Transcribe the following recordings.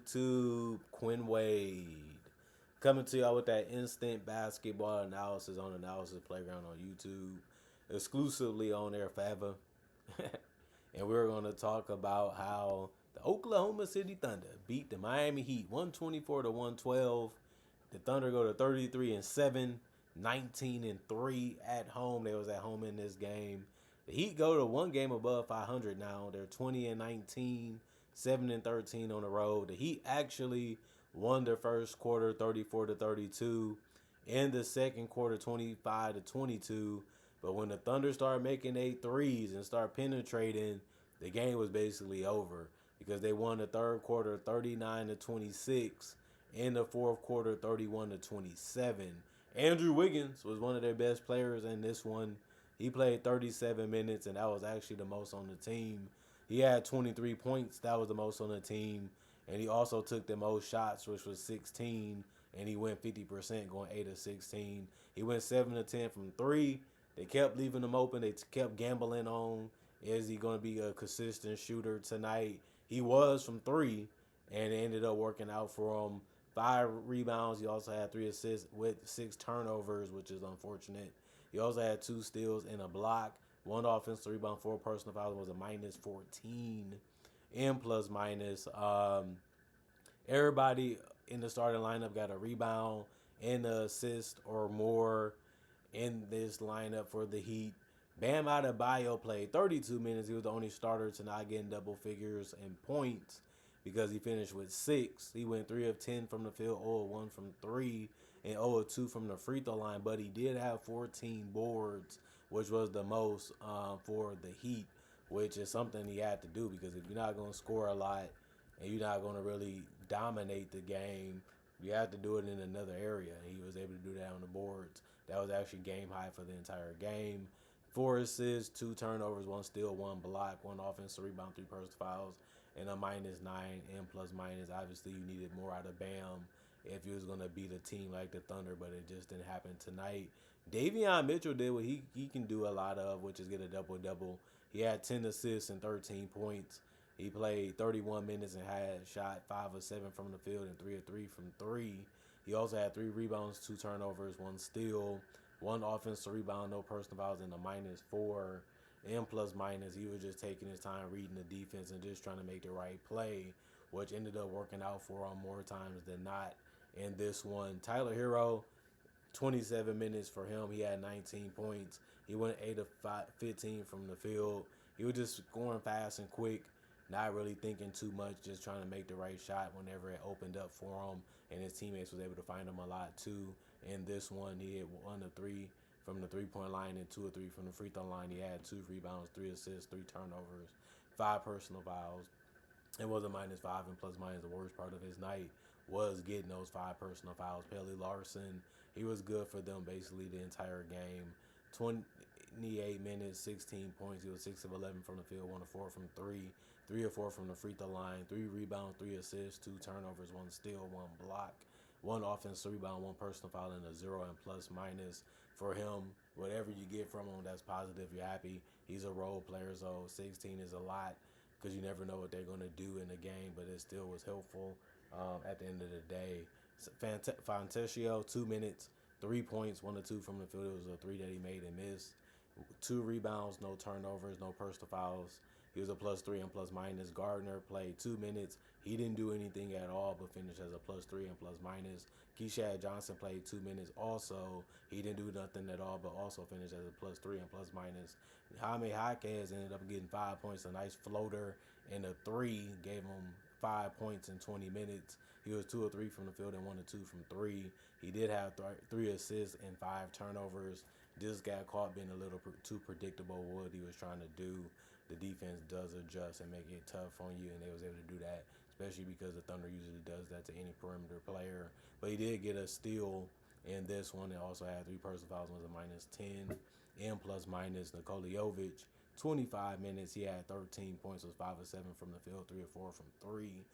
YouTube? Quinn Wade coming to y'all with that instant basketball analysis on Analysis Playground on YouTube, exclusively on there forever. And we're going to talk about how the Oklahoma City Thunder beat the Miami Heat 124 to 112. The Thunder go to 33 and 7, 19 and 3 at home. They was at home in this game. The Heat go to one game above 500 now. They're 20 and 19, 7 and 13 on the road. The Heat actually won their first quarter 34 to 32. In the second quarter 25 to 22. But when the Thunder started making 8 threes and start penetrating, the game was basically over because they won the third quarter 39 to 26. In the fourth quarter 31 to 27. Andrew Wiggins was one of their best players in this one. He played 37 minutes, and that was actually the most on the team. He had 23 points. That was the most on the team. And he also took the most shots, which was 16. And he went 50%, going 8 of 16. He went 7 of 10 from 3. They kept leaving him open. They kept gambling on, is he going to be a consistent shooter tonight? He was from 3, and it ended up working out for him. 5 rebounds. He also had 3 assists with 6 turnovers, which is unfortunate. He also had 2 steals and a block. 1 offensive rebound, 4 personal fouls, was a minus 14 and plus minus. Everybody in the starting lineup got a rebound and an assist or more in this lineup for the Heat. Bam Adebayo played 32 minutes. He was the only starter to not get in double figures in points because he finished with 6. He went 3 of 10 from the field, 0 of 1 from 3, and 0 of 2 from the free throw line. But he did have 14 boards, which was the most for the Heat, which is something he had to do because if you're not going to score a lot and you're not going to really dominate the game, you have to do it in another area. And he was able to do that on the boards. That was actually game high for the entire game. 4 assists, 2 turnovers, 1 steal, 1 block, 1 offensive rebound, 3 personal fouls, and a minus 9 and plus minus. Obviously, you needed more out of Bam if you was going to beat a team like the Thunder, but it just didn't happen tonight. Davion Mitchell did what he can do a lot of, which is get a double-double. He had 10 assists and 13 points. He played 31 minutes and had shot 5 of 7 from the field and 3 of 3 from 3. He also had 3 rebounds, 2 turnovers, 1 steal, 1 offensive rebound, no personal fouls, and a minus 4 and plus minus. He was just taking his time reading the defense and just trying to make the right play, which ended up working out for him more times than not in this one. Tyler Hero, 27 minutes for him. He had 19 points. He went 8 of 15 from the field. He was just scoring fast and quick, not really thinking too much, just trying to make the right shot whenever it opened up for him. And his teammates was able to find him a lot too. In this one, he had 1 of 3 from the three-point line and 2 of 3 from the free throw line. He had 2 rebounds, 3 assists, 3 turnovers, 5 personal fouls. It was a minus 5 and plus minus. The worst part of his night was getting those 5 personal fouls. Pelly Larson, he was good for them basically the entire game. 28 minutes, 16 points. He was 6 of 11 from the field, 1 of 4 from 3, 3 of 4 from the free throw line, 3 rebounds, 3 assists, 2 turnovers, 1 steal, 1 block, 1 offensive rebound, 1 personal foul, and a 0 and plus minus for him. Whatever you get from him, that's positive. You're happy. He's a role player, so 16 is a lot because you never know what they're going to do in the game, but it still was helpful at the end of the day. Fantasio, 2 minutes, 3 points, 1 or 2 from the field. It was a 3 that he made and missed. 2 rebounds, no turnovers, no personal fouls. He was a plus 3 and plus minus. Gardner played 2 minutes. He didn't do anything at all, but finished as a plus 3 and plus minus. Keishad Johnson played 2 minutes also. He didn't do nothing at all, but also finished as a plus 3 and plus minus. Jaime Jaquez ended up getting 5 points, a nice floater, and a 3 gave him 5 points in 20 minutes. He was 2 or 3 from the field and 1 or 2 from 3. He did have 3 assists and 5 turnovers. Just got caught being a little too predictable what he was trying to do. The defense does adjust and make it tough on you, and they was able to do that, especially because the Thunder usually does that to any perimeter player. But he did get a steal in this one. And also had 3 personal fouls, was a minus 10 and plus minus. Nikola Jovic, 25 minutes. He had 13 points, was 5 of 7 from the field, 3 or 4 from 3.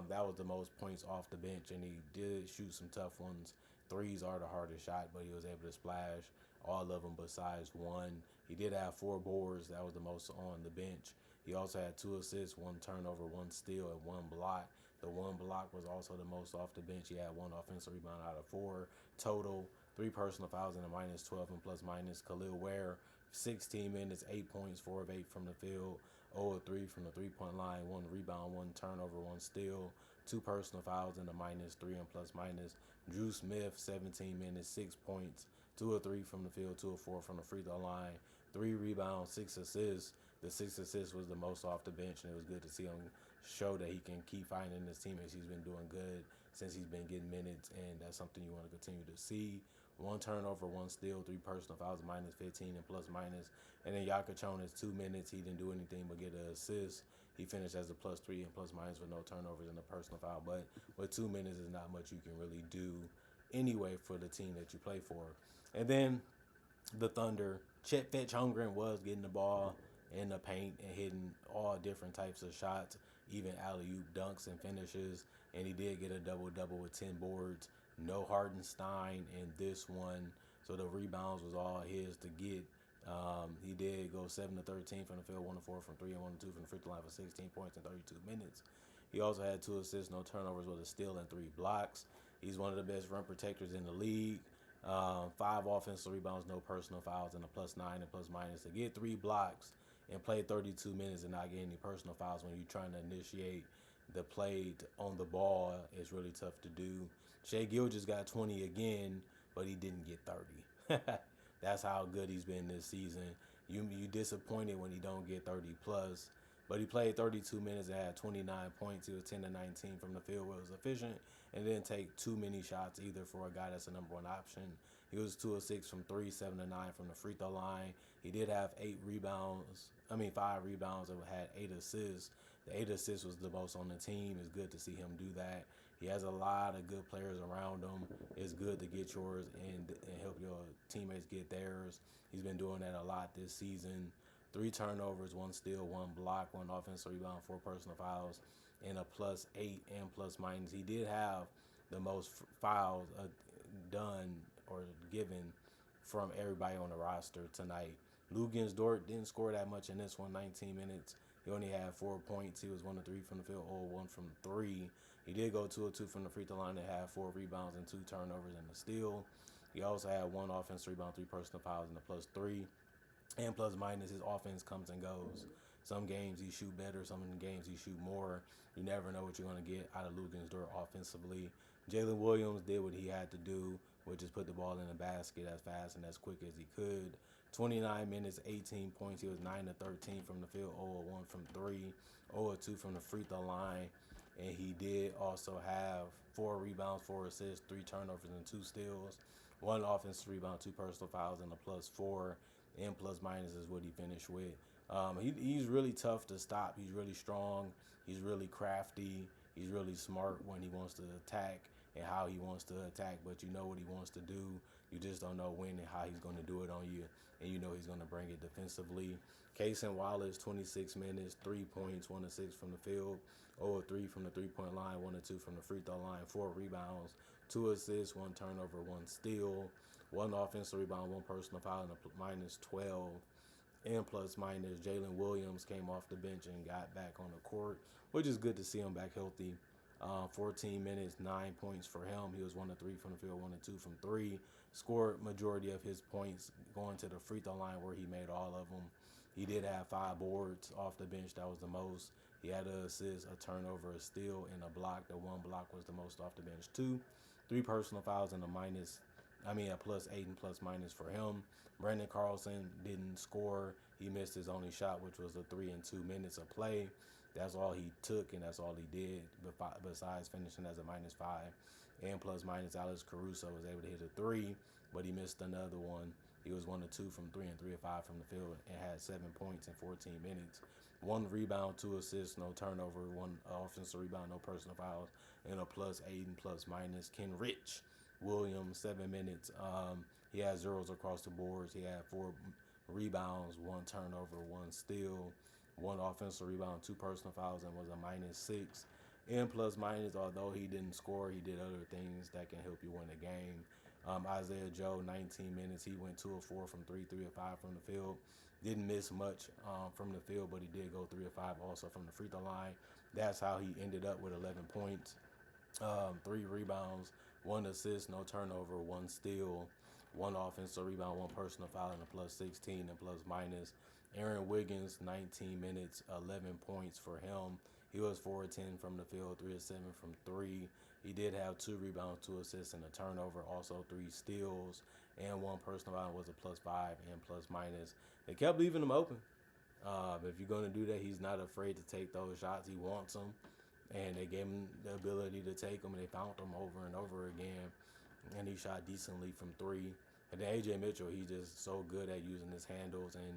That was the most points off the bench, and he did shoot some tough ones. Threes are the hardest shot, but he was able to splash all of them besides 1. He did have 4 boards. That was the most on the bench. He also had 2 assists, 1 turnover, 1 steal, and 1 block. The one block was also the most off the bench. He had one offensive rebound out of four total. Three personal fouls and a minus 12 and plus minus. Khalil Ware, 16 minutes, 8 points, 4 of 8 from the field, 0 of 3 from the 3 point line, one rebound, one turnover, one steal, two personal fouls and a minus 3 and plus minus. Drew Smith, 17 minutes, 6 points, 2 of 3 from the field, 2 of 4 from the free throw line, 3 rebounds, 6 assists. The 6 assists was the most off the bench, and it was good to see him show that he can keep finding his teammates. He's been doing good since he's been getting minutes, and that's something you want to continue to see. One turnover, one steal, three personal fouls, minus 15 and plus minus. And then Jokic on his 2 minutes, he didn't do anything but get an assist. He finished as a plus 3 and plus minus with no turnovers and a personal foul. But with 2 minutes, is not much you can really do anyway for the team that you play for. And then the Thunder, Chet Fetch Holmgren was getting the ball in the paint and hitting all different types of shots, even alley-oop dunks and finishes. And he did get a double-double with 10 boards. No Hardenstein in this one, so the rebounds was all his to get. He did go 7 of 13 from the field, 1 of 4 from 3, and 1 of 2 from the free throw line for 16 points in 32 minutes. He also had 2 assists, no turnovers, with a steal and 3 blocks. He's one of the best rim protectors in the league. 5 offensive rebounds, no personal fouls, and a plus 9 and plus minus. To get 3 blocks and play 32 minutes and not get any personal fouls when you're trying to initiate the play on the ball is really tough to do. Shai Gilgeous got 20 again, but he didn't get 30. That's how good he's been this season. You disappointed when he don't get 30 plus, but he played 32 minutes and had 29 points. He was 10 to 19 from the field, where it was efficient, and didn't take too many shots either for a guy that's a number one option. He was 2 of 6 from 3, 7 of 9 from the free throw line. He did have 5 rebounds and had 8 assists. The 8 assists was the most on the team. It's good to see him do that. He has a lot of good players around him. It's good to get yours and help your teammates get theirs. He's been doing that a lot this season. 3 turnovers, 1 steal, 1 block, 1 offensive rebound, 4 personal fouls, and a plus 8 and plus minus. He did have the most fouls done or given from everybody on the roster tonight. Luguentz Dort didn't score that much in this one, 19 minutes. He only had 4 points. He was 1 of 3 from the field, 0 of 1 from 3. He did go 2 of 2 from the free throw line and had 4 rebounds and 2 turnovers and a steal. He also had 1 offensive rebound, 3 personal fouls, and a plus 3. And plus minus, his offense comes and goes. Some games he shoot better, some games he shoot more. You never know what you're going to get out of Luguentz Dort offensively. Jalen Williams did what he had to do, which is put the ball in the basket as fast and as quick as he could. 29 minutes, 18 points. He was 9 of 13 from the field, 0 of 1 from 3, 0 of 2 from the free throw line. And he did also have 4 rebounds, 4 assists, 3 turnovers, and 2 steals. 1 offensive rebound, 2 personal fouls, and a plus 4. And plus minus is what he finished with. He's really tough to stop. He's really strong. He's really crafty. He's really smart when he wants to attack and how he wants to attack, but you know what he wants to do. You just don't know when and how he's going to do it on you, and you know he's going to bring it defensively. Cason Wallace, 26 minutes, 3 points, 1 of 6 from the field, 0 of 3 from the 3-point line, 1 of 2 from the free throw line, 4 rebounds, 2 assists, 1 turnover, 1 steal, 1 offensive rebound, 1 personal foul, and a minus 12. And plus minus, Jalen Williams came off the bench and got back on the court, which is good to see him back healthy. 14 minutes, 9 points for him. He was 1 of 3 from the field, 1 of 2 from 3. Scored majority of his points going to the free throw line, where he made all of them. He did have 5 boards off the bench. That was the most. He had an assist, a turnover, a steal, and a block. The 1 block was the most off the bench too. 3 personal fouls and a plus 8 and plus minus for him. Brandon Carlson didn't score. He missed his only shot, which was a 3 and 2 minutes of play. That's all he took, and that's all he did, besides finishing as a minus 5. And plus minus, Alex Caruso was able to hit a 3, but he missed another one. He was 1 of 2 from 3 and 3 of 5 from the field, and had 7 points in 14 minutes. 1 rebound, 2 assists, no turnover, 1 offensive rebound, no personal fouls, and a plus 8 and plus minus. Kenrich Williams, 7 minutes. He had zeros across the boards. He had 4 rebounds, 1 turnover, 1 steal, 1 offensive rebound, 2 personal fouls, and was a minus 6. And plus minus, although he didn't score, he did other things that can help you win the game. Isaiah Joe, 19 minutes. He went 2 of 4 from 3, 3 of 5 from the field, Didn't miss much from the field, but he did go 3 of 5 also from the free throw line. That's how he ended up with 11 points, 3 rebounds, 1 assist, no turnover, 1 steal, 1 offensive rebound, 1 personal foul, and a plus 16 and plus minus. Aaron Wiggins, 19 minutes, 11 points for him. He was 4 of 10 from the field, 3 of 7 from three. He did have 2 rebounds, 2 assists, and a turnover, also 3 steals, and 1 personal foul, was a plus 5 and plus minus. They kept leaving him open. If you're going to do that, he's not afraid to take those shots. He wants them, and they gave him the ability to take them, and they found them over and over again. And he shot decently from three. And then AJ Mitchell, he's just so good at using his handles and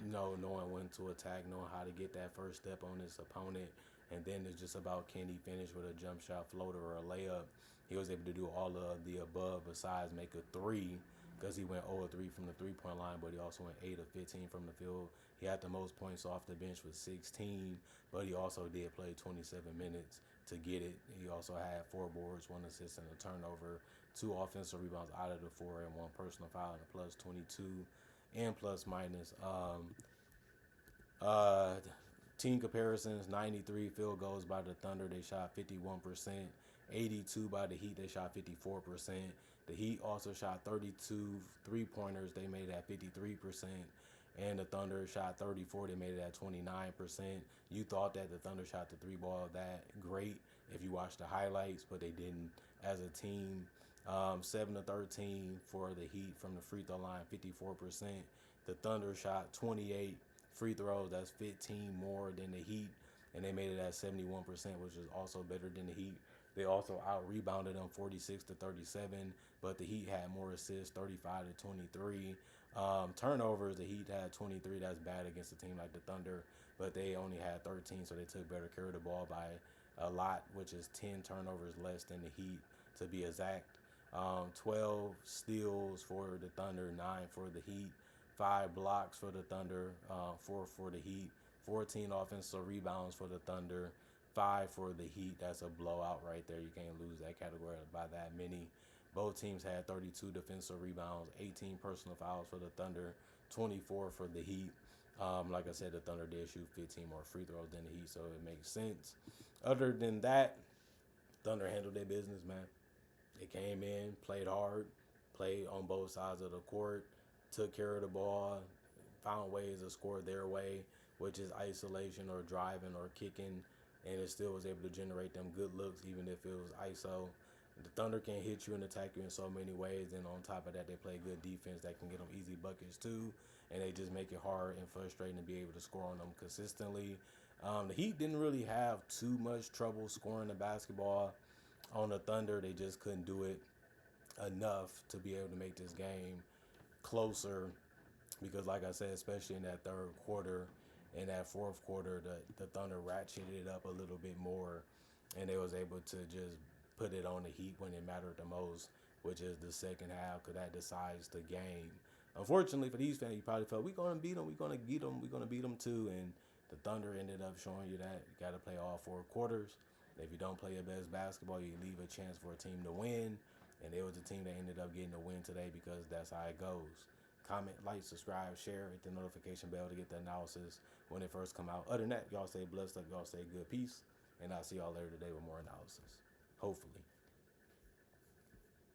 knowing when to attack, knowing how to get that first step on his opponent. And then it's just about, can he finish with a jump shot, floater, or a layup. He was able to do all of the above besides make a three, because he went 0 of 3 from the three-point line, but he also went 8 of 15 from the field. He had the most points off the bench with 16, but he also did play 27 minutes to get it. He also had 4 boards, 1 assist, and a turnover, 2 offensive rebounds out of the 4, and 1 personal foul, and a plus 22 and plus minus. Team comparisons: 93 field goals by the Thunder, they shot 51%. 82 by the Heat, they shot 54%. The Heat also shot 32 three-pointers, they made it at 53%. And the Thunder shot 34, they made it at 29%. You thought that the Thunder shot the three ball that great if you watched the highlights, but they didn't as a team. 7 of 13 for the Heat from the free throw line, 54%. The Thunder shot 28 free throws, that's 15 more than the Heat, and they made it at 71%, which is also better than the Heat. They also out-rebounded them 46 to 37, but the Heat had more assists, 35 to 23. Turnovers, the Heat had 23. That's bad against a team like the Thunder, but they only had 13, so they took better care of the ball by a lot, which is 10 turnovers less than the Heat, to be exact. 12 steals for the Thunder, 9 for the Heat, 5 blocks for the Thunder, 4 for the Heat, 14 offensive rebounds for the Thunder, 5 for the Heat. That's a blowout right there. You can't lose that category by that many. Both teams had 32 defensive rebounds, 18 personal fouls for the Thunder, 24 for the Heat. Like I said, the Thunder did shoot 15 more free throws than the Heat, so it makes sense. Other than that, Thunder handled their business, man. They came in, played hard, played on both sides of the court, took care of the ball, found ways to score their way, which is isolation or driving or kicking, and it still was able to generate them good looks even if it was ISO. The Thunder can hit you and attack you in so many ways, and on top of that, they play good defense that can get them easy buckets too, and they just make it hard and frustrating to be able to score on them consistently. The Heat didn't really have too much trouble scoring the basketball on the Thunder. They just couldn't do it enough to be able to make this game closer, because like I said, especially in that third quarter and that fourth quarter, the Thunder ratcheted it up a little bit more, and they was able to just put it on the Heat when it mattered the most, which is the second half, because that decides the game. Unfortunately for these fans, you probably felt, we're going to beat them, we're going to get them, we're going to beat them too, and the Thunder ended up showing you that you got to play all 4 quarters. If you don't play your best basketball, you leave a chance for a team to win, and it was the team that ended up getting the win today, because that's how it goes. Comment, like, subscribe, share, hit the notification bell to get the analysis when it first come out. Other than that, y'all stay blessed up, y'all stay good, peace, and I'll see y'all later today with more analysis. Hopefully.